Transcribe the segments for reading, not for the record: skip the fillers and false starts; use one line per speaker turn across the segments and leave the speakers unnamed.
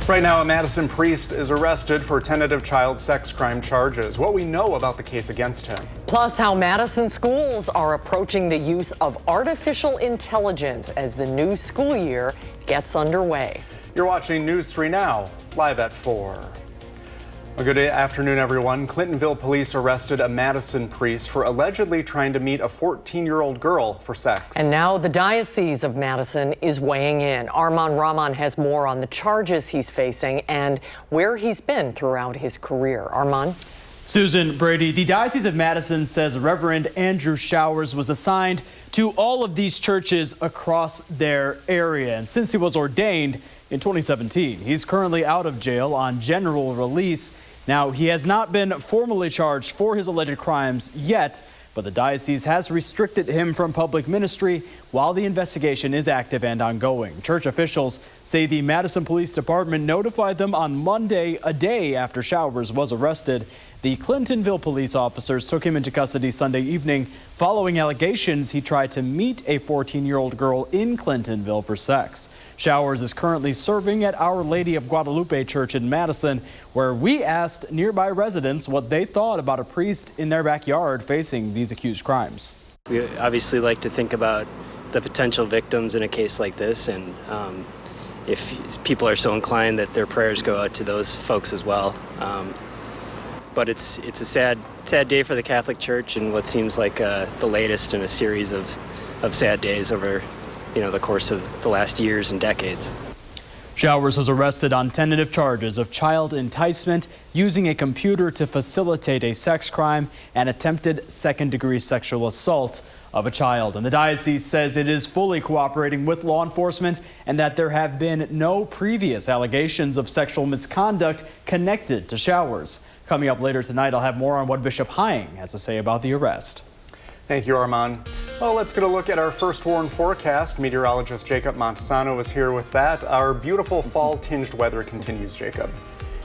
Right now, a Madison priest is arrested for tentative child sex crime charges. What we know about the case against him.
Plus, how Madison schools are approaching the use of artificial intelligence as the new school year gets underway.
You're watching News 3 Now, live at 4. A good afternoon, everyone. Clintonville police arrested a Madison priest for allegedly trying to meet a 14-year-old girl for sex.
And now the Diocese of Madison is weighing in. Armand Rahman has more on the charges he's facing and where he's been throughout his career. Armand?
Susan, Brady, the Diocese of Madison says Reverend Andrew Showers was assigned to all of these churches across their area. And since he was ordained in 2017, he's currently out of jail on general release. Now, he has not been formally charged for his alleged crimes yet, but the diocese has restricted him from public ministry while the investigation is active and ongoing. Church officials say the Madison Police Department notified them on Monday, a day after Showers was arrested. The Clintonville police officers took him into custody Sunday evening following allegations he tried to meet a 14-year-old girl in Clintonville for sex. Showers is currently serving at Our Lady of Guadalupe Church in Madison, where we asked nearby residents what they thought about a priest in their backyard facing these accused crimes.
We obviously like to think about the potential victims in a case like this, and if people are so inclined, that their prayers go out to those folks as well. But it's a sad day for the Catholic Church, and what seems like the latest in a series of sad days over the course of the last years and decades.
Showers was arrested on tentative charges of child enticement, using a computer to facilitate a sex crime, and attempted second-degree sexual assault of a child. And the diocese says it is fully cooperating with law enforcement and that there have been no previous allegations of sexual misconduct connected to Showers. Coming up later tonight, I'll have more on what Bishop Hying has to say about the arrest.
Thank you, Armand. Well, let's get a look at our first warn forecast. Meteorologist Jacob Montesano is here with that. Our beautiful fall-tinged weather continues, Jacob.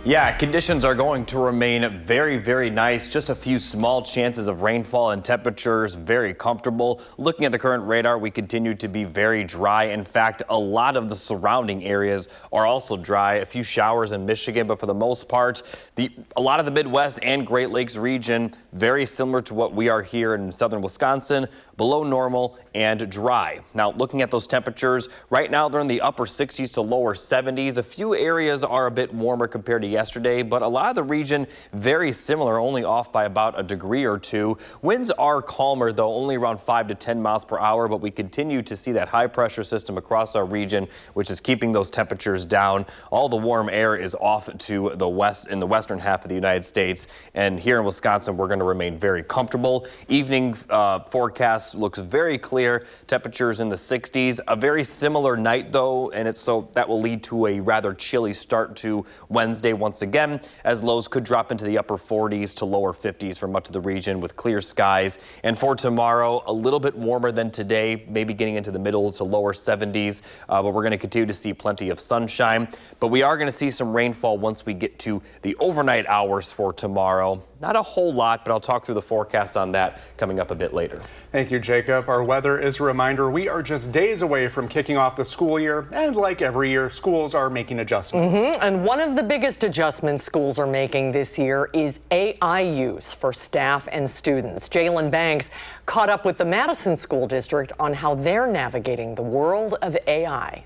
Yeah, conditions are going to remain very, very nice. Just a few small chances of rainfall and temperatures very comfortable. Looking at the current radar, we continue to be very dry. In fact, a lot of the surrounding areas are also dry. A few showers in Michigan, but for the most part, a lot of the Midwest and Great Lakes region, very similar to what we are here in southern Wisconsin, below normal and dry. Now, looking at those temperatures, right now they're in the upper 60s to lower 70s. A few areas are a bit warmer compared to yesterday, but a lot of the region very similar, only off by about a degree or two. Winds are calmer, though, only around 5 to 10 miles per hour, but we continue to see that high pressure system across our region, which is keeping those temperatures down. All the warm air is off to the west, in the western half of the United States, and here in Wisconsin, we're going to remain very comfortable. Evening forecast looks very clear. Temperatures in the 60s. A very similar night, though, and that will lead to a rather chilly start to Wednesday once again, as lows could drop into the upper 40s to lower 50s for much of the region with clear skies. And for tomorrow, a little bit warmer than today, maybe getting into the middle to lower 70s, but we're going to continue to see plenty of sunshine. But we are going to see some rainfall once we get to the overnight hours for tomorrow. Not a whole lot, but I'll talk through the forecast on that coming up a bit later.
Thank you, Jacob. Our weather is a reminder we are just days away from kicking off the school year, and like every year, schools are making adjustments.
And one of the biggest adjustments schools are making this year is AI use for staff and students. Jalen Banks caught up with the Madison School District on how they're navigating the world of AI.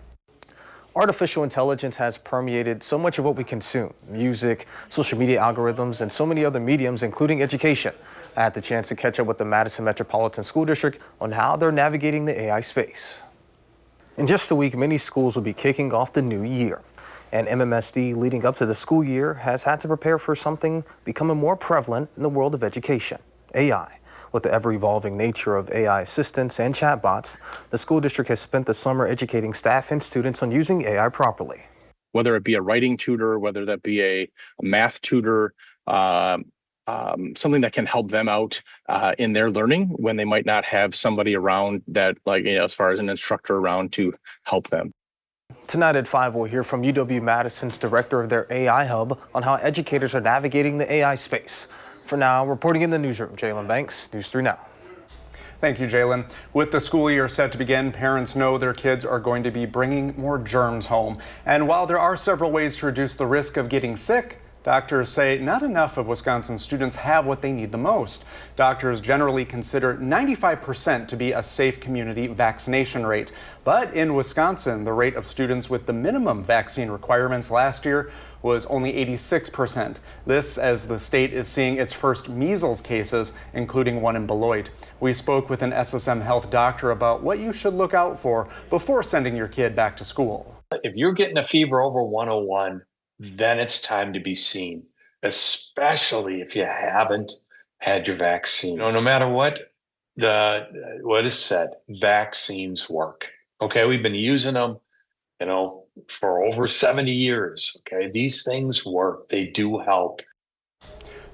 Artificial intelligence has permeated so much of what we consume: music, social media algorithms, and so many other mediums, including education. I had the chance to catch up with the Madison Metropolitan School District on how they're navigating the AI space. In just a week, many schools will be kicking off the new year. And MMSD, leading up to the school year, has had to prepare for something becoming more prevalent in the world of education: AI. With the ever-evolving nature of AI assistants and chatbots, the school district has spent the summer educating staff and students on using AI properly.
Whether it be a writing tutor, whether that be a math tutor, something that can help them out in their learning when they might not have somebody around that, as far as an instructor around to help them.
Tonight at 5, we'll hear from UW-Madison's director of their AI hub on how educators are navigating the AI space. For now, reporting in the newsroom, Jalen Banks, News 3 Now.
Thank you, Jalen. With the school year set to begin, parents know their kids are going to be bringing more germs home. And while there are several ways to reduce the risk of getting sick, doctors say not enough of Wisconsin students have what they need the most. Doctors generally consider 95% to be a safe community vaccination rate. But in Wisconsin, the rate of students with the minimum vaccine requirements last year was only 86%. This as the state is seeing its first measles cases, including one in Beloit. We spoke with an SSM Health doctor about what you should look out for before sending your kid back to school.
If you're getting a fever over 101, then it's time to be seen, especially if you haven't had your vaccine. No matter what is said, vaccines work. Okay, we've been using them, for over 70 years. Okay, these things work. They do help.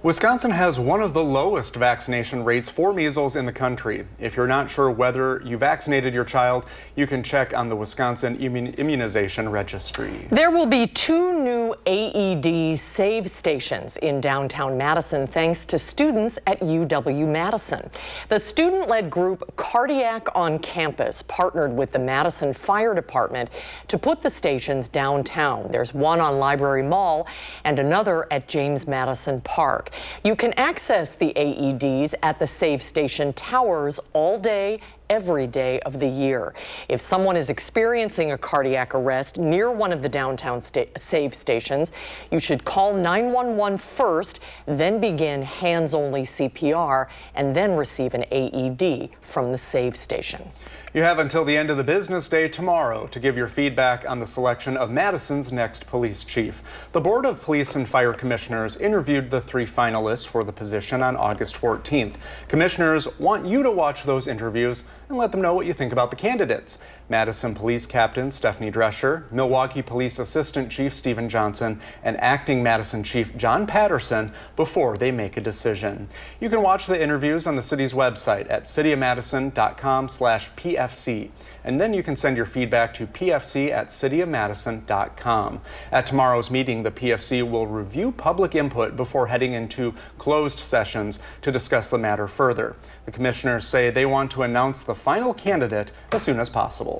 Wisconsin has one of the lowest vaccination rates for measles in the country. If you're not sure whether you vaccinated your child, you can check on the Wisconsin Immunization Registry.
There will be 2 new AED save stations in downtown Madison thanks to students at UW-Madison. The student-led group Cardiac on Campus partnered with the Madison Fire Department to put the stations downtown. There's one on Library Mall and another at James Madison Park. You can access the AEDs at the Save Station towers all day, every day of the year. If someone is experiencing a cardiac arrest near one of the downtown Save Stations, you should call 911 first, then begin hands-only CPR, and then receive an AED from the Save Station.
You have until the end of the business day tomorrow to give your feedback on the selection of Madison's next police chief. The Board of Police and Fire Commissioners interviewed the 3 finalists for the position on August 14th. Commissioners want you to watch those interviews and let them know what you think about the candidates. Madison Police Captain Stephanie Drescher, Milwaukee Police Assistant Chief Stephen Johnson, and Acting Madison Chief John Patterson before they make a decision. You can watch the interviews on the city's website at cityofmadison.com/PFC. And then you can send your feedback to pfc@cityofmadison.com. At tomorrow's meeting, the PFC will review public input before heading into closed sessions to discuss the matter further. The commissioners say they want to announce the final candidate as soon as possible.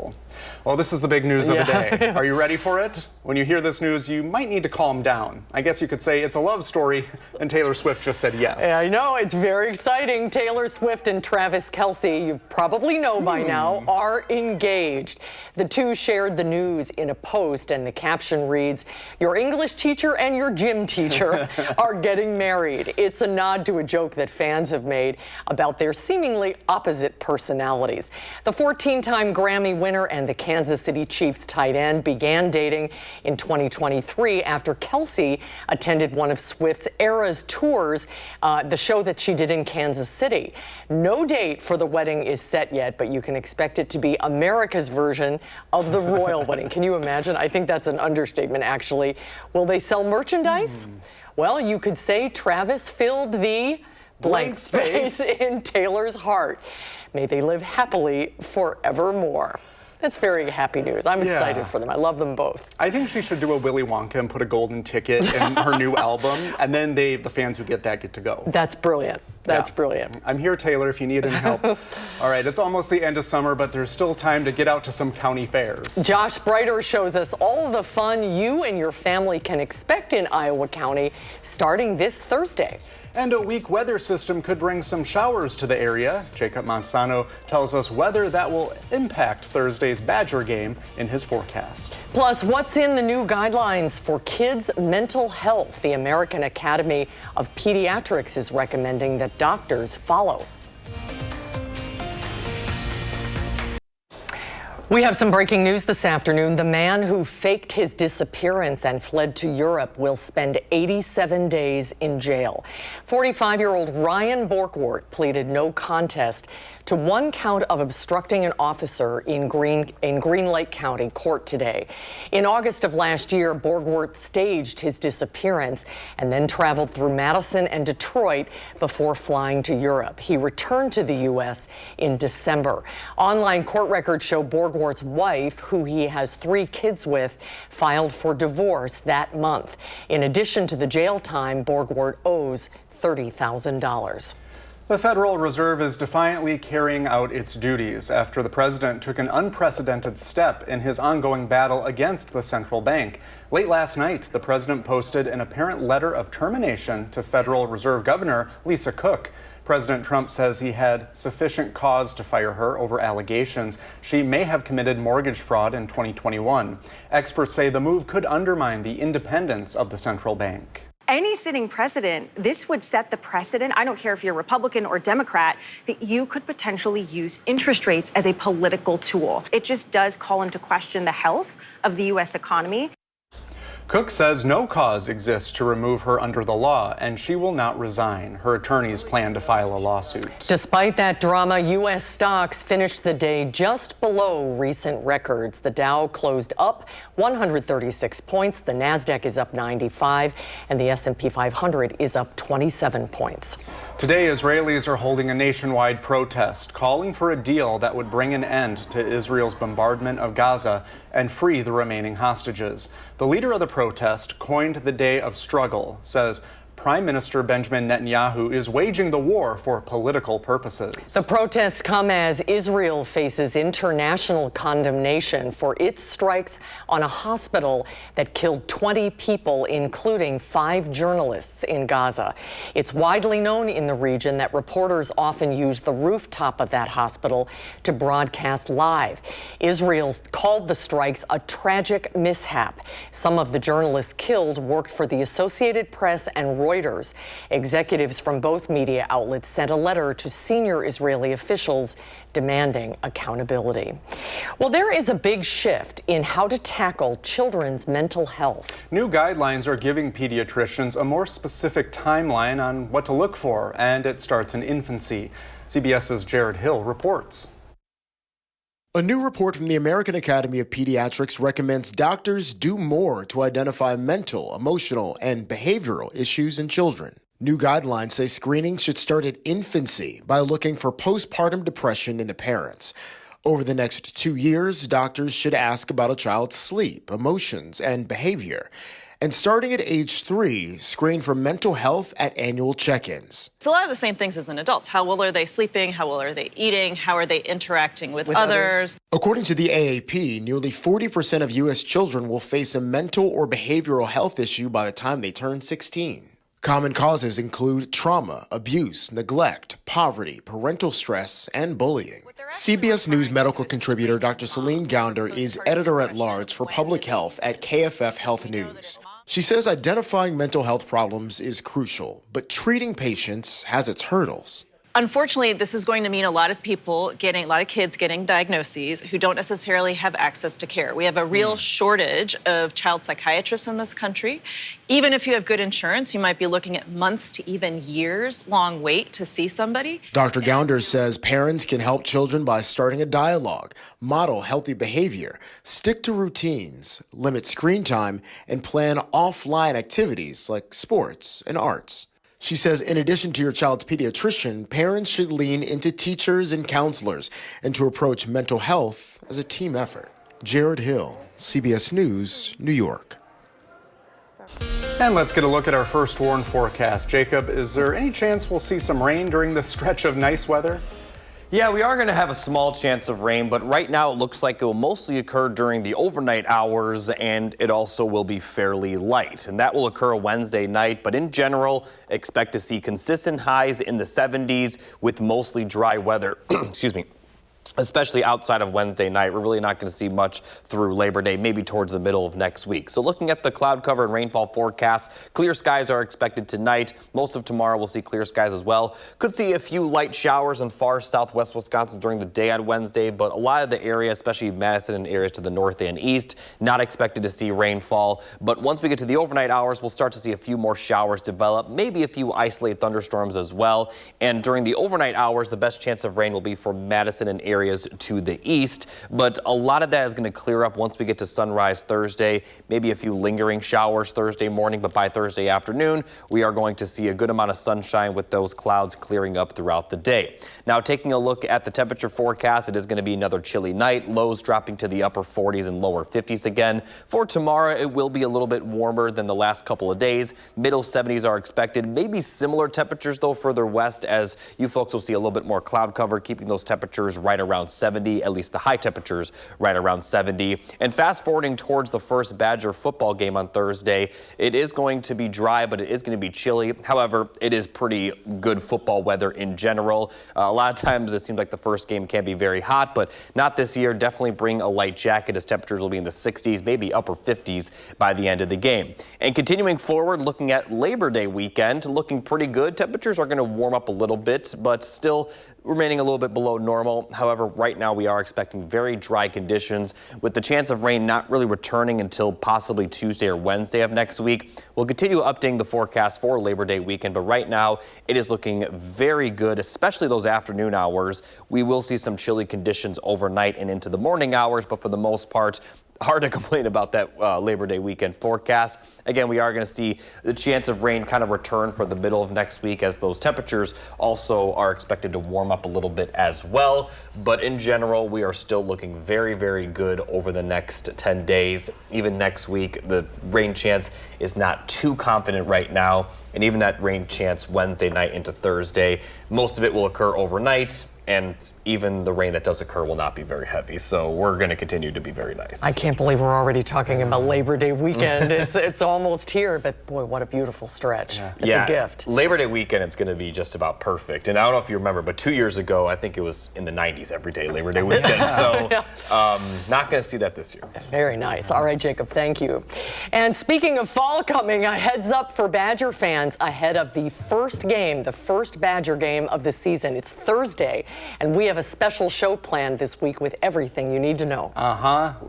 Well, this is the big news of the day. Are you ready for it? When you hear this news, you might need to calm down. I guess you could say it's a love story, and Taylor Swift just said yes.
Yeah, I know, it's very exciting. Taylor Swift and Travis Kelce, you probably know by now, are engaged. The two shared the news in a post, and the caption reads, "Your English teacher and your gym teacher are getting married." It's a nod to a joke that fans have made about their seemingly opposite personalities. The 14-time Grammy winner and the Kansas City Chiefs tight end began dating in 2023 after Kelce attended one of Swift's Eras tours, the show that she did in Kansas City. No date for the wedding is set yet, but you can expect it to be America's version of the royal wedding. Can you imagine? I think that's an understatement, actually. Will they sell merchandise? Well, you could say Travis filled the blank space in Taylor's heart. May they live happily forevermore. That's very happy news. I'm excited for them. I love them both.
I think she should do a Willy Wonka and put a golden ticket in her new album, and then the fans who get that get to go.
That's brilliant. That's brilliant.
I'm here, Taylor, if you need any help. All right, it's almost the end of summer, but there's still time to get out to some county fairs.
Josh Breiter shows us all of the fun you and your family can expect in Iowa County starting this Thursday.
And a weak weather system could bring some showers to the area. Jacob Monsanto tells us whether that will impact Thursday's Badger game in his forecast.
Plus, what's in the new guidelines for kids' mental health? The American Academy of Pediatrics is recommending that doctors follow. We have some breaking news this afternoon. The man who faked his disappearance and fled to Europe will spend 87 days in jail. 45-year-old Ryan Borkwart pleaded no contest to one count of obstructing an officer in Green Lake County court today. In August of last year, Borkwart staged his disappearance and then traveled through Madison and Detroit before flying to Europe. He returned to the U.S. in December. Online court records show Borgwart's wife, who he has 3 kids with, filed for divorce that month. In addition to the jail time, Borgwart owes $30,000.
The Federal Reserve is defiantly carrying out its duties after the president took an unprecedented step in his ongoing battle against the central bank. Late last night, the president posted an apparent letter of termination to Federal Reserve Governor Lisa Cook. President Trump says he had sufficient cause to fire her over allegations she may have committed mortgage fraud in 2021. Experts say the move could undermine the independence of the central bank.
Any sitting president, this would set the precedent, I don't care if you're Republican or Democrat, that you could potentially use interest rates as a political tool. It just does call into question the health of the U.S. economy.
Cook says no cause exists to remove her under the law, and she will not resign. Her attorneys plan to file a lawsuit.
Despite that drama, U.S. stocks finished the day just below recent records. The Dow closed up 136 points, the Nasdaq is up 95, and the S&P 500 is up 27 points.
Today, Israelis are holding a nationwide protest, calling for a deal that would bring an end to Israel's bombardment of Gaza and free the remaining hostages. The leader of the protest coined the day of struggle, says Prime Minister Benjamin Netanyahu is waging the war for political purposes.
The protests come as Israel faces international condemnation for its strikes on a hospital that killed 20 people, including 5 journalists in Gaza. It's widely known in the region that reporters often use the rooftop of that hospital to broadcast live. Israel called the strikes a tragic mishap. Some of the journalists killed worked for the Associated Press and Reuters. Executives from both media outlets sent a letter to senior Israeli officials demanding accountability. Well, there is a big shift in how to tackle children's mental health.
New guidelines are giving pediatricians a more specific timeline on what to look for, and it starts in infancy. CBS's Jared Hill reports.
A new report from the American Academy of Pediatrics recommends doctors do more to identify mental, emotional, and behavioral issues in children. New guidelines say screening should start at infancy by looking for postpartum depression in the parents. Over the next 2 years, doctors should ask about a child's sleep, emotions, and behavior. And starting at age 3, screen for mental health at annual check-ins.
It's a lot of the same things as an adult. How well are they sleeping? How well are they eating? How are they interacting with others?
According to the AAP, nearly 40% of U.S. children will face a mental or behavioral health issue by the time they turn 16. Common causes include trauma, abuse, neglect, poverty, parental stress, and bullying. CBS News medical contributor Dr. Celine Gounder is editor-at-large for public health at KFF Health News. She says identifying mental health problems is crucial, but treating patients has its hurdles.
Unfortunately, this is going to mean a lot of kids getting diagnoses who don't necessarily have access to care. We have a real shortage of child psychiatrists in this country. Even if you have good insurance, you might be looking at months to even years long wait to see somebody.
Dr. Gounder says parents can help children by starting a dialogue, model healthy behavior, stick to routines, limit screen time, and plan offline activities like sports and arts. She says in addition to your child's pediatrician, parents should lean into teachers and counselors and to approach mental health as a team effort. Jared Hill, CBS News, New York.
And let's get a look at our first warn forecast. Jacob, is there any chance we'll see some rain during this stretch of nice weather?
Yeah, we are going to have a small chance of rain, but right now it looks like it will mostly occur during the overnight hours, and it also will be fairly light. And that will occur Wednesday night, but in general, expect to see consistent highs in the 70s with mostly dry weather. Excuse me. Especially outside of Wednesday night. We're really not going to see much through Labor Day, maybe towards the middle of next week. So looking at the cloud cover and rainfall forecast, clear skies are expected tonight. Most of tomorrow we'll see clear skies as well. Could see a few light showers in far southwest Wisconsin during the day on Wednesday, but a lot of the area, especially Madison and areas to the north and east, not expected to see rainfall. But once we get to the overnight hours, we'll start to see a few more showers develop, maybe a few isolated thunderstorms as well. And during the overnight hours, the best chance of rain will be for Madison and areas areas to the east, but a lot of that is going to clear up once we get to sunrise Thursday. Maybe a few lingering showers Thursday morning, but by Thursday afternoon, we are going to see a good amount of sunshine with those clouds clearing up throughout the day. Now, taking a look at the temperature forecast, it is going to be another chilly night, lows dropping to the upper 40s and lower 50s again. For tomorrow, it will be a little bit warmer than the last couple of days. Middle 70s are expected, maybe similar temperatures though further west, as you folks will see a little bit more cloud cover, keeping those temperatures right around 70, at least the high temperatures right around 70. And fast forwarding towards the first Badger football game on Thursday, it is going to be dry, but it is going to be chilly. However, it is pretty good football weather in general. A lot of times it seems like the first game can be very hot, but not this year. Definitely bring a light jacket as temperatures will be in the 60s, maybe upper 50s by the end of the game. And continuing forward, looking at Labor Day weekend, looking pretty good. Temperatures are going to warm up a little bit, but still remaining a little bit below normal. However, right now we are expecting very dry conditions with the chance of rain not really returning until possibly Tuesday or Wednesday of next week. We'll continue updating the forecast for Labor Day weekend, but right now it is looking very good, especially those afternoon hours. We will see some chilly conditions overnight and into the morning hours, but for the most part, hard to complain about that Labor Day weekend forecast. Again, we are going to see the chance of rain kind of return for the middle of next week, as those temperatures also are expected to warm up a little bit as well. But in general, we are still looking very, very good over the next 10 days. Even next week, the rain chance is not too confident right now. And even that rain chance Wednesday night into Thursday, most of it will occur overnight. And even the rain that does occur will not be very heavy. So we're going to continue to be very nice.
I can't believe we're already talking about Labor Day weekend. It's almost here, but boy, what a beautiful stretch.
Yeah.
It's a gift.
Labor Day weekend, it's going to be just about perfect. And I don't know if you remember, but 2 years ago, I think it was in the 90s every day, Labor Day weekend. So not going to see that this year.
Very nice. All right, Jacob, thank you. And speaking of fall coming, a heads up for Badger fans ahead of the first game, the first Badger game of the season. It's Thursday. And we have a special show planned this week with everything you need to know.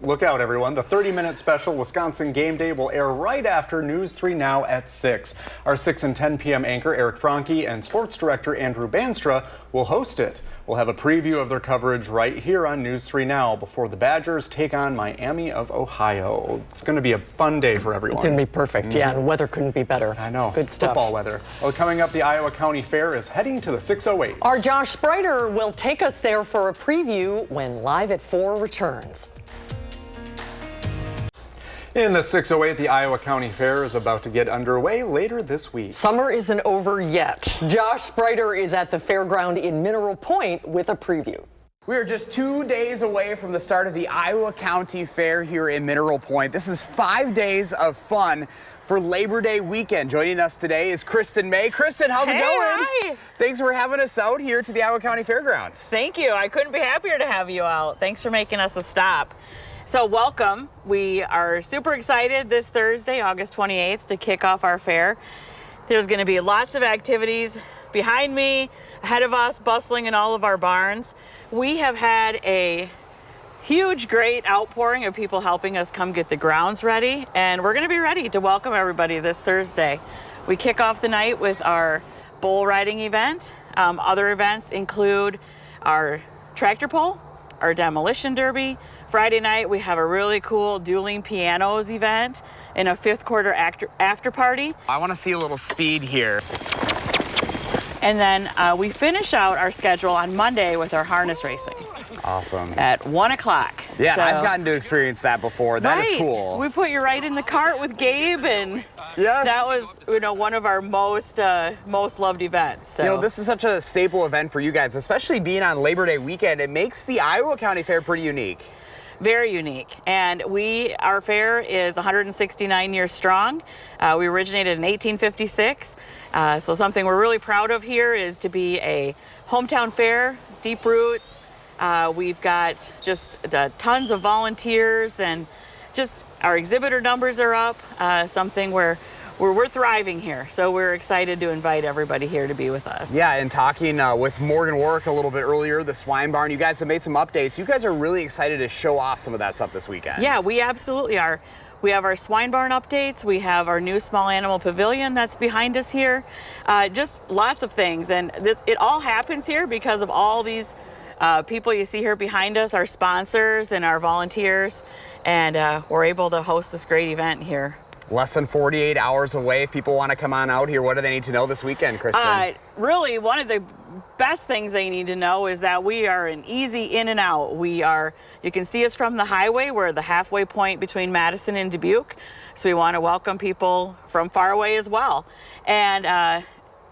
Look out, everyone. The 30-minute special Wisconsin Game Day will air right after News 3 Now at 6. Our 6 and 10 p.m. anchor Eric Franke and sports director Andrew Banstra will host it. We'll have a preview of their coverage right here on News 3 Now before the Badgers take on Miami of Ohio. It's going to be a fun day for everyone.
It's going to be perfect. Yeah, and weather couldn't be better.
I know.
Good stuff.
Football weather. Well, coming up, the Iowa County Fair is heading to the 608.
Our Josh Spreiter will take us there for a preview when Live at 4 returns.
In the 608, the Iowa County Fair is about to get underway later this week.
Summer isn't over yet. Josh Spreiter is at the fairground in Mineral Point with a preview.
We are just 2 days away from the start of the Iowa County Fair here in Mineral Point. This is 5 days of fun for Labor Day weekend. Joining us today is Kristen May. Kristen, how's it going?
Hi.
Thanks for having us out here to the Iowa County Fairgrounds.
Thank you. I couldn't be happier to have you out. Thanks for making us a stop. So welcome. We are super excited this Thursday, August 28th, to kick off our fair. There's going to be lots of activities behind me, ahead of us, bustling in all of our barns. We have had a huge, great outpouring of people helping us come get the grounds ready, and we're going to be ready to welcome everybody this Thursday. We kick off the night with our bull riding event. Other events include our tractor pull, our demolition derby. Friday night, we have a really cool dueling pianos event and a fifth quarter after party.
I want to see a little speed here.
And then we finish out our schedule on Monday with our harness racing.
Awesome.
At 1 o'clock.
Yeah,
So,
I've gotten to experience that before. That is cool.
We put you right in the cart with Gabe, and
yes,
that was one of our most loved events. So.
You know, this is such a staple event for you guys, especially being on Labor Day weekend. It makes the Iowa County Fair pretty unique.
Very unique. And our fair is 169 years strong. We originated in 1856. So something we're really proud of here is to be a hometown fair, deep roots. We've got just tons of volunteers, and just our exhibitor numbers are up, something where we're thriving here. So we're excited to invite everybody here to be with us.
Yeah, and talking with Morgan Warwick a little bit earlier, the swine barn, you guys have made some updates. You guys are really excited to show off some of that stuff this weekend.
Yeah, we absolutely are. We have our swine barn updates. We have our new small animal pavilion that's behind us here. Just lots of things. And it all happens here because of all these People you see here behind us are sponsors and our volunteers, and we're able to host this great event here.
Less than 48 hours away. If people want to come on out here, what do they need to know this weekend, Kristen?
Really, one of the best things they need to know is that we are an easy in and out. You can see us from the highway. We're the halfway point between Madison and Dubuque. So we want to welcome people from far away as well. And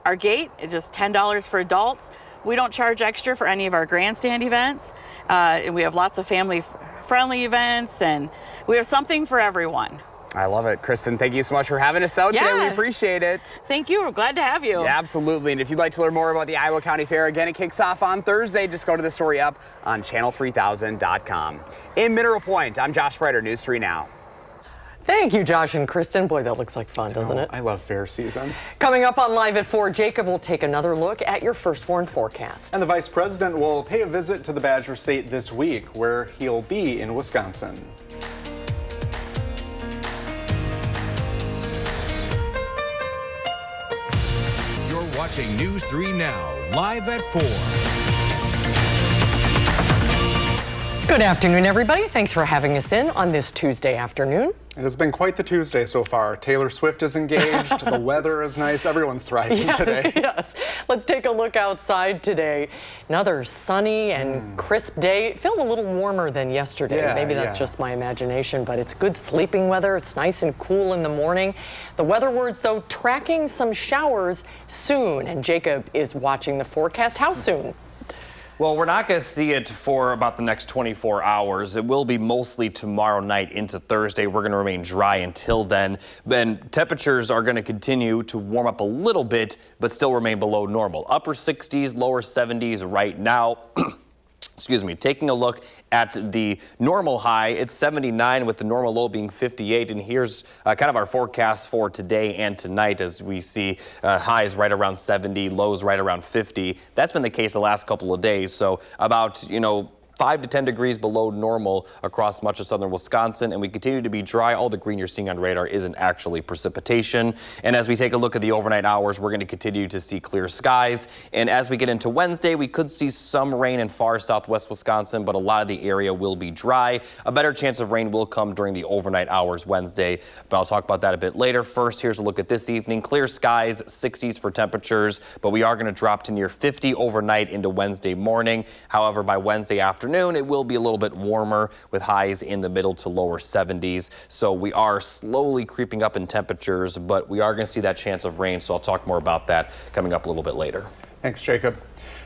our gate is just $10 for adults. We don't charge extra for any of our grandstand events. And we have lots of family-friendly events, and we have something for everyone.
I love it. Kristen, thank you so much for having us out today. We appreciate it.
Thank you. We're glad to have you.
Yeah, absolutely. And if you'd like to learn more about the Iowa County Fair, again, it kicks off on Thursday. Just go to the story up on channel3000.com. In Mineral Point, I'm Josh Spreiter, News 3 Now.
Thank you, Josh and Kristen. Boy, that looks like fun, doesn't it?
I love fair season.
Coming up on Live at 4, Jacob will take another look at your first warn forecast.
And the Vice President will pay a visit to the Badger State this week, where he'll be in Wisconsin.
Watching News 3 Now, live at 4.
Good afternoon, everybody. Thanks for having us in on this Tuesday afternoon.
It has been quite the Tuesday so far. Taylor Swift is engaged, the weather is nice, everyone's thriving today.
Yes. Let's take a look outside today. Another sunny and crisp day. It felt a little warmer than yesterday. Maybe that's just my imagination, but it's good sleeping weather. It's nice and cool in the morning. The weather words, though, tracking some showers soon. And Jacob is watching the forecast. How soon?
Well, we're not going to see it for about the next 24 hours. It will be mostly tomorrow night into Thursday. We're going to remain dry until then. Then temperatures are going to continue to warm up a little bit, but still remain below normal. Upper 60s, lower 70s right now. Excuse me, taking a look at the normal high, it's 79 with the normal low being 58. And here's kind of our forecast for today and tonight as we see highs right around 70, lows right around 50. That's been the case the last couple of days. So about, 5 to 10 degrees below normal across much of southern Wisconsin, and we continue to be dry. All the green you're seeing on radar isn't actually precipitation. And as we take a look at the overnight hours, we're going to continue to see clear skies. And as we get into Wednesday, we could see some rain in far southwest Wisconsin, but a lot of the area will be dry. A better chance of rain will come during the overnight hours Wednesday, but I'll talk about that a bit later. First, here's a look at this evening. Clear skies, 60s for temperatures, but we are going to drop to near 50 overnight into Wednesday morning. However, by Wednesday afternoon, it will be a little bit warmer with highs in the middle to lower 70s. So we are slowly creeping up in temperatures, but we are going to see that chance of rain. So I'll talk more about that coming up a little bit later.
Thanks, Jacob.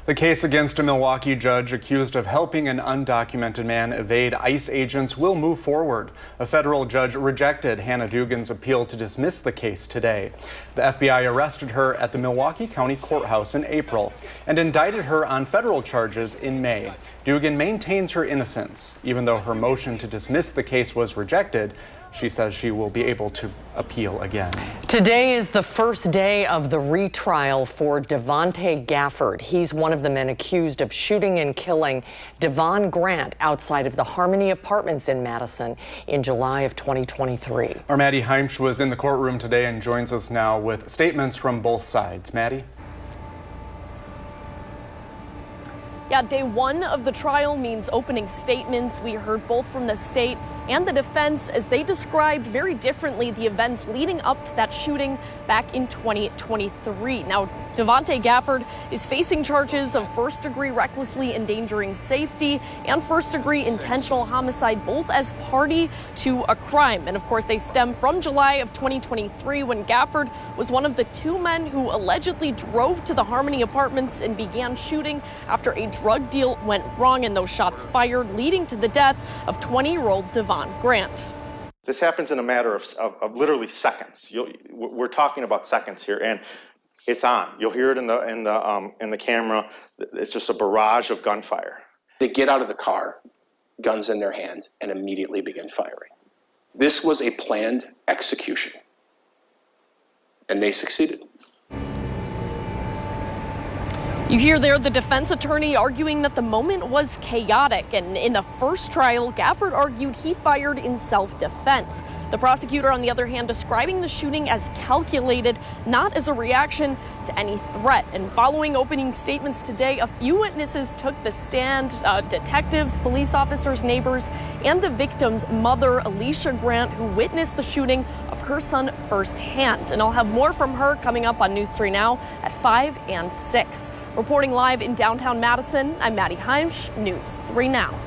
The case against a Milwaukee judge accused of helping an undocumented man evade ICE agents will move forward. A federal judge rejected Hannah Dugan's appeal to dismiss the case today. The FBI arrested her at the Milwaukee County Courthouse in April and indicted her on federal charges in May. Dugan maintains her innocence. Even though her motion to dismiss the case was rejected, she says she will be able to appeal again.
Today is the first day of the retrial for Devontae Gafford. He's one of the men accused of shooting and killing Devon Grant outside of the Harmony Apartments in Madison in July of 2023.
Our Maddie Heimsch was in the courtroom today and joins us now with statements from both sides. Maddie?
Yeah, day one of the trial means opening statements. We heard both from the state and the defense as they described very differently the events leading up to that shooting back in 2023. Now, Devontae Gafford is facing charges of first-degree recklessly endangering safety and first-degree intentional homicide, both as party to a crime. And of course, they stem from July of 2023 when Gafford was one of the two men who allegedly drove to the Harmony Apartments and began shooting after a drug deal went wrong and those shots fired, leading to the death of 20-year-old Devon Grant.
This happens in a matter of literally seconds. We're talking about seconds here, and it's on. You'll hear it in the camera. It's just a barrage of gunfire.
They get out of the car, guns in their hand, and immediately begin firing. This was a planned execution, and they succeeded.
You hear there the defense attorney arguing that the moment was chaotic, and in the first trial, Gafford argued he fired in self-defense. The prosecutor, on the other hand, describing the shooting as calculated, not as a reaction to any threat. And following opening statements today, a few witnesses took the stand, detectives, police officers, neighbors, and the victim's mother, Alicia Grant, who witnessed the shooting of her son firsthand. And I'll have more from her coming up on News 3 Now at 5 and 6. Reporting live in downtown Madison, I'm Maddie Heimsch, News 3 Now.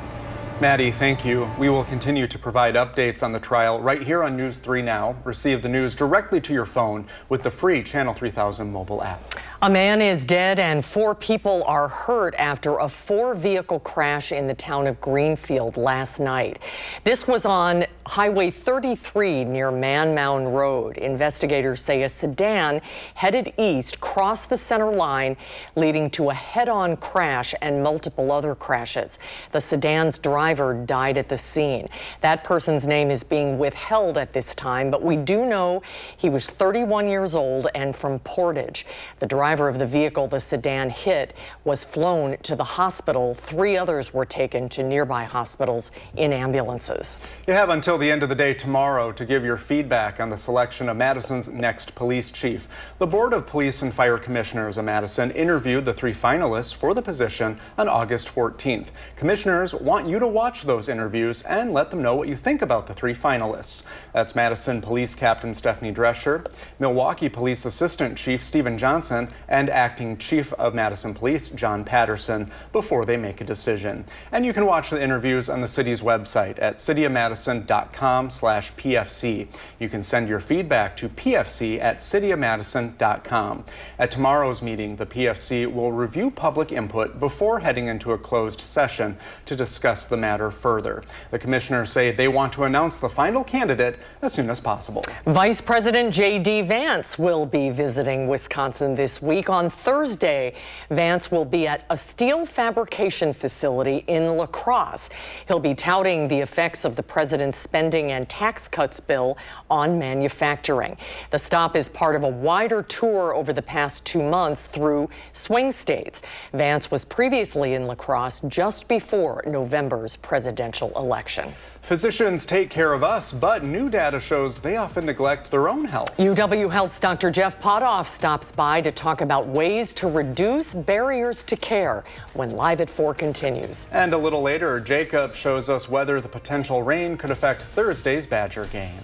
Maddie, thank you. We will continue to provide updates on the trial right here on News 3 Now. Receive the news directly to your phone with the free Channel 3000 mobile app.
A man is dead and 4 people are hurt after a 4-vehicle crash in the town of Greenfield last night. This was on Highway 33 near Man Mound Road. Investigators say a sedan headed east crossed the center line, leading to a head-on crash and multiple other crashes. The sedan's driver died at the scene. That person's name is being withheld at this time, but we do know he was 31 years old and from Portage. The driver of the vehicle the sedan hit was flown to the hospital. 3 others were taken to nearby hospitals in ambulances.
You have until the end of the day tomorrow to give your feedback on the selection of Madison's next police chief. The Board of Police and Fire Commissioners of Madison interviewed the 3 finalists for the position on August 14th. Commissioners want you to watch those interviews and let them know what you think about the 3 finalists. That's Madison Police Captain Stephanie Drescher, Milwaukee Police Assistant Chief Stephen Johnson, and Acting Chief of Madison Police John Patterson before they make a decision. And you can watch the interviews on the city's website at cityofmadison.com/PFC. You can send your feedback to pfc@cityofmadison.com. At tomorrow's meeting, the PFC will review public input before heading into a closed session to discuss the matter further. The commissioners say they want to announce the final candidate as soon as possible.
Vice President J.D. Vance will be visiting Wisconsin this week. On Thursday, Vance will be at a steel fabrication facility in La Crosse. He'll be touting the effects of the president's spending and tax cuts bill on manufacturing. The stop is part of a wider tour over the past 2 months through swing states. Vance was previously in La Crosse just before November's presidential election.
Physicians take care of us, but new data shows they often neglect their own health.
UW Health's Dr. Jeff Potoff stops by to talk about ways to reduce barriers to care when Live at 4 continues.
And a little later, Jacob shows us whether the potential rain could affect Thursday's Badger game.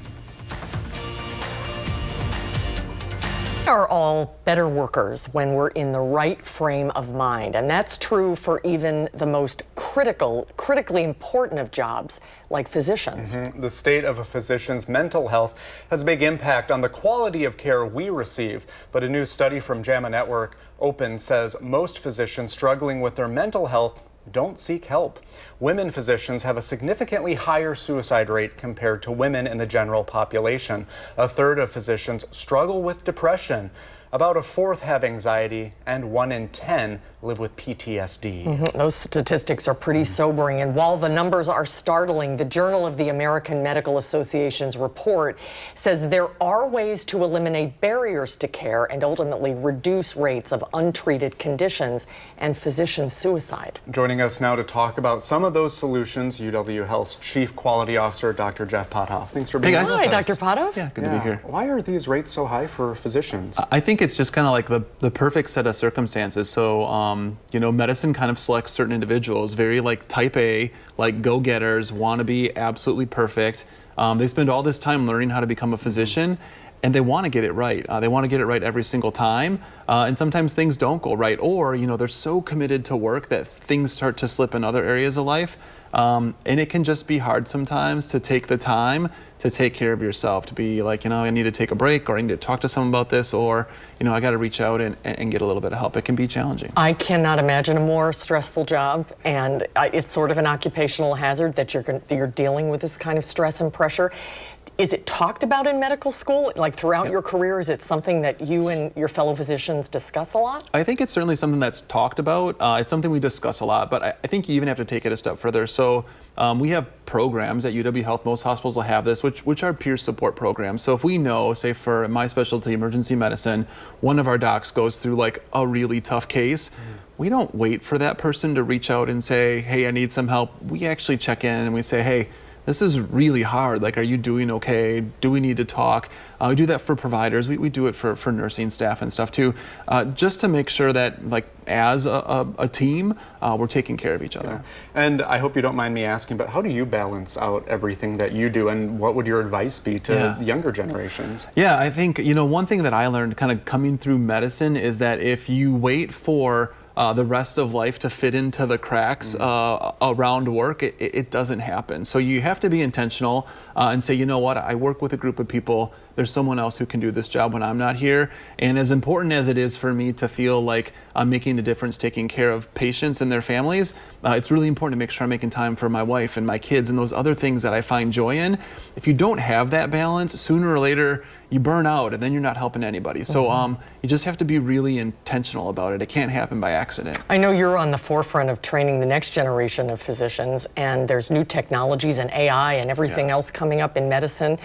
We are all better workers when we're in the right frame of mind, and that's true for even the most critically important of jobs like physicians.
The state of a physician's mental health has a big impact on the quality of care we receive, but a new study from JAMA Network Open says most physicians struggling with their mental health don't seek help. Women physicians have a significantly higher suicide rate compared to women in the general population. A third of physicians struggle with depression. About a fourth have anxiety, and 1 in 10 live with PTSD.
Those statistics are pretty sobering, and while the numbers are startling, the Journal of the American Medical Association's report says there are ways to eliminate barriers to care and ultimately reduce rates of untreated conditions and physician suicide.
Joining us now to talk about some of those solutions, UW Health's Chief Quality Officer, Dr. Jeff Potoff. Thanks for being with us.
Hi, Dr. Potoff.
Yeah, good to be here.
Why are these rates so high for physicians?
I think it's just kind of like the perfect set of circumstances. So, medicine kind of selects certain individuals, very like type A, like go-getters, want to be absolutely perfect. They spend all this time learning how to become a physician, and they want to get it right. They want to get it right every single time. And sometimes things don't go right, or, they're so committed to work that things start to slip in other areas of life. And it can just be hard sometimes to take the time to take care of yourself, to be like, I need to take a break, or I need to talk to someone about this, or, I got to reach out and get a little bit of help. It can be challenging.
I cannot imagine a more stressful job, and it's sort of an occupational hazard that you're dealing with this kind of stress and pressure. Is it talked about in medical school? Like throughout your career, is it something that you and your fellow physicians discuss a lot?
I think it's certainly something that's talked about. It's something we discuss a lot, but I think you even have to take it a step further. So we have programs at UW Health, most hospitals will have this, which are peer support programs. So if we know, say for my specialty, emergency medicine, one of our docs goes through like a really tough case, we don't wait for that person to reach out and say, hey, I need some help. We actually check in and we say, hey, this is really hard. Like, are you doing okay? Do we need to talk? We do that for providers. We do it for nursing staff and stuff too, just to make sure that, like, as a team, we're taking care of each other.
Yeah. And I hope you don't mind me asking, but how do you balance out everything that you do, and what would your advice be to younger generations?
Yeah, I think, one thing that I learned kind of coming through medicine is that if you wait for the rest of life to fit into the cracks around work, it doesn't happen. So you have to be intentional and say, you know what, I work with a group of people. There's someone else who can do this job when I'm not here. And as important as it is for me to feel like I'm making a difference taking care of patients and their families, it's really important to make sure I'm making time for my wife and my kids and those other things that I find joy in. If you don't have that balance, sooner or later, you burn out and then you're not helping anybody. So you just have to be really intentional about it. It can't happen by accident.
I know you're on the forefront of training the next generation of physicians, and there's new technologies and AI and everything else coming up in medicine.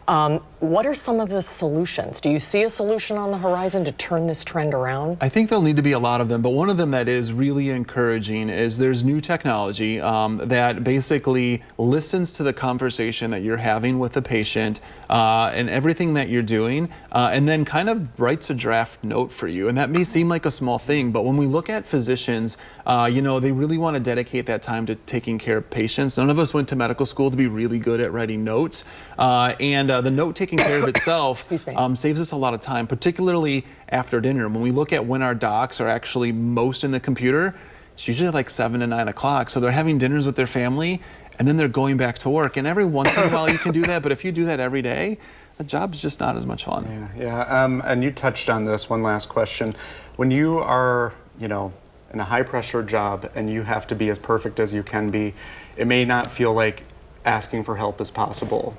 What are some of the solutions? Do you see a solution on the horizon to turn this trend around?
I think there'll need to be a lot of them, but one of them that is really encouraging is there's new technology that basically listens to the conversation that you're having with the patient and everything that you're doing, and then kind of writes a draft note for you. And that may seem like a small thing, but when we look at physicians, they really want to dedicate that time to taking care of patients. None of us went to medical school to be really good at writing notes, and the note taking care of itself saves us a lot of time, particularly after dinner. When we look at when our docs are actually most in the computer, it's usually like 7 to 9 o'clock. So they're having dinners with their family, and then they're going back to work. And every once in a while you can do that, but if you do that every day, the job's just not as much fun.
And you touched on this. One last question. When you are, in a high-pressure job and you have to be as perfect as you can be, it may not feel like asking for help is possible.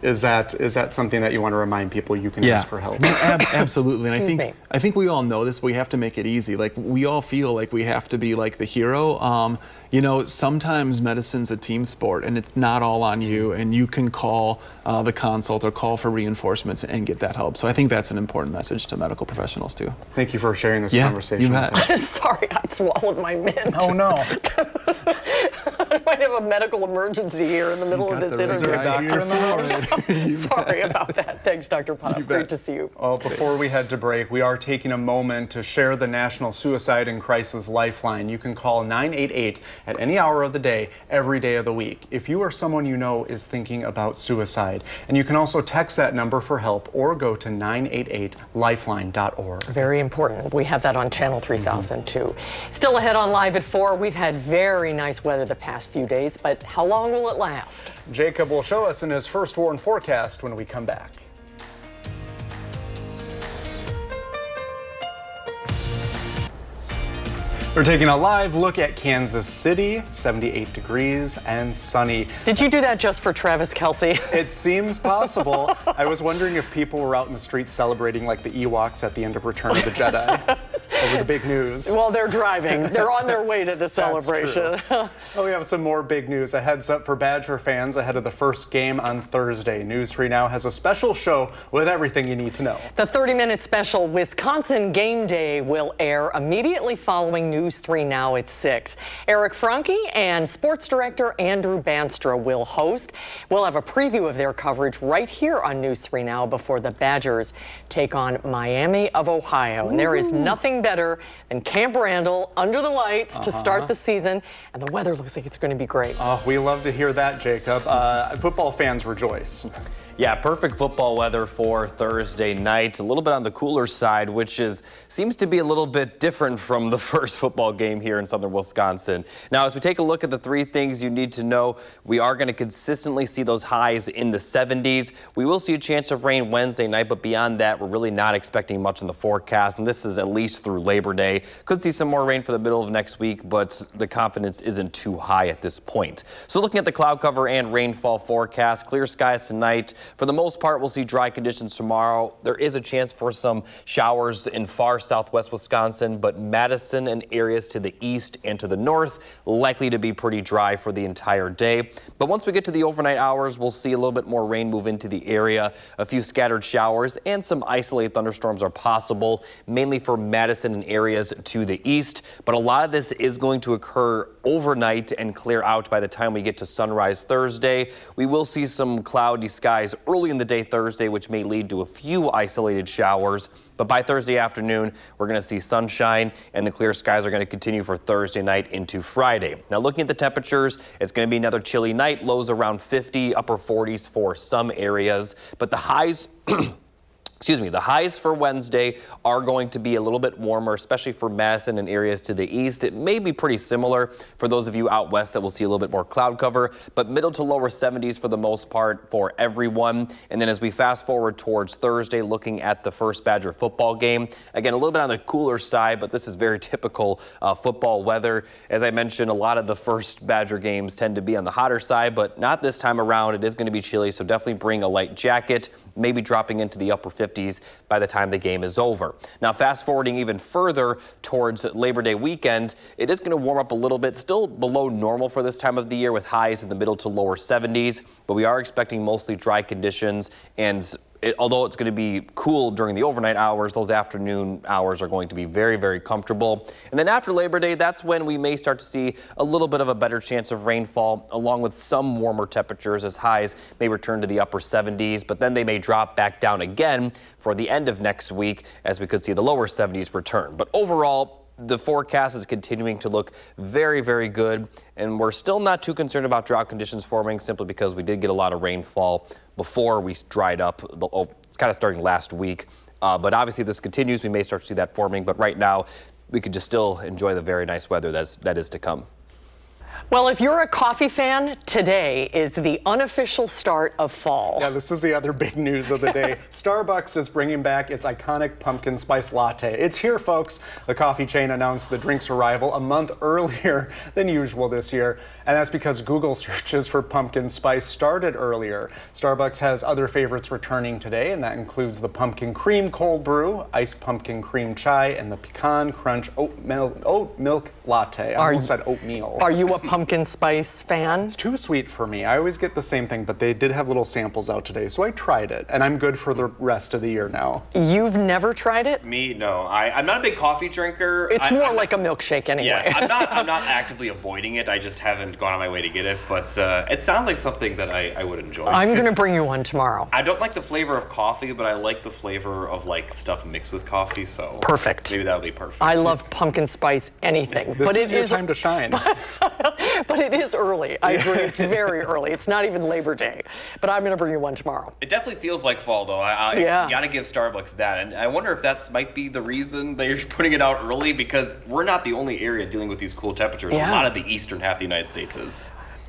Is that something that you want to remind people you can ask for help?
Absolutely. And I think we all know this, but we have to make it easy. Like, we all feel like we have to be like the hero. Sometimes medicine's a team sport and it's not all on you, and you can call the consult or call for reinforcements and get that help. So I think that's an important message to medical professionals too.
Thank you for sharing this conversation.
You bet.
Sorry, I swallowed my mint.
Oh no.
I might have a medical emergency here in the middle of this interview.
Is there a doctor in the house?
Sorry about that. Thanks, Dr. Poff. Great to see you.
Before we head to break, we are taking a moment to share the National Suicide and Crisis Lifeline. You can call 988 at any hour of the day, every day of the week, if you or someone you know is thinking about suicide. And you can also text that number for help or go to 988lifeline.org.
Very important. We have that on Channel 3000 too. Still ahead on Live at 4, we've had very nice weather the past few days, but how long will it last?
Jacob will show us in his first warn forecast when we come back. We're taking a live look at Kansas City, 78 degrees and sunny.
Did you do that just for Travis Kelce?
It seems possible. I was wondering if people were out in the streets celebrating like the Ewoks at the end of Return of the Jedi over the big news.
Well, they're driving. They're on their way to the celebration.
We have some more big news. A heads up for Badger fans ahead of the first game on Thursday. News 3 Now has a special show with everything you need to know.
The 30-minute special Wisconsin Game Day will air immediately following News 3 Now at 6. Eric Franke and sports director Andrew Banstra will host. We'll have a preview of their coverage right here on News 3 Now before the Badgers take on Miami of Ohio. And there is nothing better than Camp Randall under the lights to start the season, and the weather looks like it's going to be great.
We love to hear that, Jacob. Football fans rejoice.
Yeah, perfect football weather for Thursday night. A little bit on the cooler side, which seems to be a little bit different from the first football game here in southern Wisconsin. Now, as we take a look at the three things you need to know, we are going to consistently see those highs in the 70s. We will see a chance of rain Wednesday night, but beyond that, we're really not expecting much in the forecast, and this is at least through Labor Day. Could see some more rain for the middle of next week, but the confidence isn't too high at this point. So looking at the cloud cover and rainfall forecast, clear skies tonight. For the most part, we'll see dry conditions tomorrow. There is a chance for some showers in far southwest Wisconsin, but Madison and areas to the east and to the north likely to be pretty dry for the entire day. But once we get to the overnight hours, we'll see a little bit more rain move into the area. A few scattered showers and some isolated thunderstorms are possible, mainly for Madison and areas to the east. But a lot of this is going to occur overnight and clear out by the time we get to sunrise Thursday. We will see some cloudy skies early in the day Thursday, which may lead to a few isolated showers. But by Thursday afternoon, we're going to see sunshine, and the clear skies are going to continue for Thursday night into Friday. Now, looking at the temperatures, it's going to be another chilly night, lows around 50, upper 40s for some areas. But the highs the highs for Wednesday are going to be a little bit warmer, especially for Madison and areas to the east. It may be pretty similar for those of you out west that will see a little bit more cloud cover, but middle to lower 70s for the most part for everyone. And then as we fast forward towards Thursday, looking at the first Badger football game, again, a little bit on the cooler side, but this is very typical football weather. As I mentioned, a lot of the first Badger games tend to be on the hotter side, but not this time around. It is going to be chilly, so definitely bring a light jacket, maybe dropping into the upper 50s by the time the game is over. Now, fast forwarding even further towards Labor Day weekend, it is going to warm up a little bit, still below normal for this time of the year with highs in the middle to lower 70s, but we are expecting mostly dry conditions, and although it's going to be cool during the overnight hours, those afternoon hours are going to be very, very comfortable. And then after Labor Day, that's when we may start to see a little bit of a better chance of rainfall, along with some warmer temperatures as highs may return to the upper 70s, but then they may drop back down again for the end of next week as we could see the lower 70s return. But overall, the forecast is continuing to look very, very good, and we're still not too concerned about drought conditions forming simply because we did get a lot of rainfall before we dried up. It's kind of starting last week, but obviously if this continues, we may start to see that forming, but right now we could just still enjoy the very nice weather that is to come.
Well, if you're a coffee fan, today is the unofficial start of fall.
Yeah, this is the other big news of the day. Starbucks is bringing back its iconic pumpkin spice latte. It's here, folks. The coffee chain announced the drink's arrival a month earlier than usual this year, and that's because Google searches for pumpkin spice started earlier. Starbucks has other favorites returning today, and that includes the pumpkin cream cold brew, iced pumpkin cream chai, and the pecan crunch oat milk latte. I almost said oatmeal.
Are you a pumpkin spice fan?
It's too sweet for me. I always get the same thing, but they did have little samples out today, so I tried it, and I'm good for the rest of the year now.
You've never tried it?
Me, no. I'm not a big coffee drinker.
It's more like a milkshake anyway.
Yeah, I'm not actively avoiding it. I just haven't gone on my way to get it, but it sounds like something that I would enjoy.
I'm going to bring you one tomorrow.
I don't like the flavor of coffee, but I like the flavor of like stuff mixed with coffee, so
perfect.
Maybe that would be perfect.
I love pumpkin spice anything.
This is your time to shine.
But it is early. I agree. It's very early. It's not even Labor Day. But I'm going to bring you one tomorrow.
It definitely feels like fall, though.
Yeah.
You got to give Starbucks that. And I wonder if that might be the reason they're putting it out early, because we're not the only area dealing with these cool temperatures.
Yeah.
A lot of the eastern half of the United States is.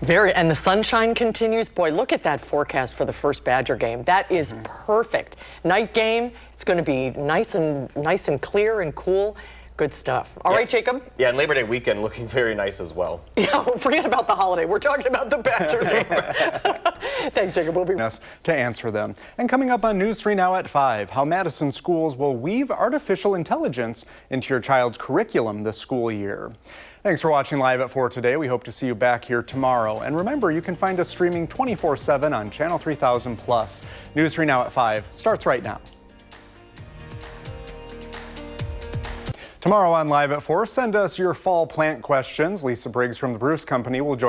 And the sunshine continues. Boy, look at that forecast for the first Badger game. That is perfect. Night game, it's going to be nice and clear and cool. Good stuff. All right, Jacob?
Yeah, and Labor Day weekend looking very nice as well.
Yeah, forget about the holiday. We're talking about the Badger game. Thanks, Jacob. We'll be
us to answer them. And coming up on News 3 Now at 5, how Madison schools will weave artificial intelligence into your child's curriculum this school year. Thanks for watching Live at 4 today. We hope to see you back here tomorrow. And remember, you can find us streaming 24/7 on Channel 3000+. News 3 Now at 5 starts right now. Tomorrow on Live at 4, send us your fall plant questions. Lisa Briggs from the Bruce Company will join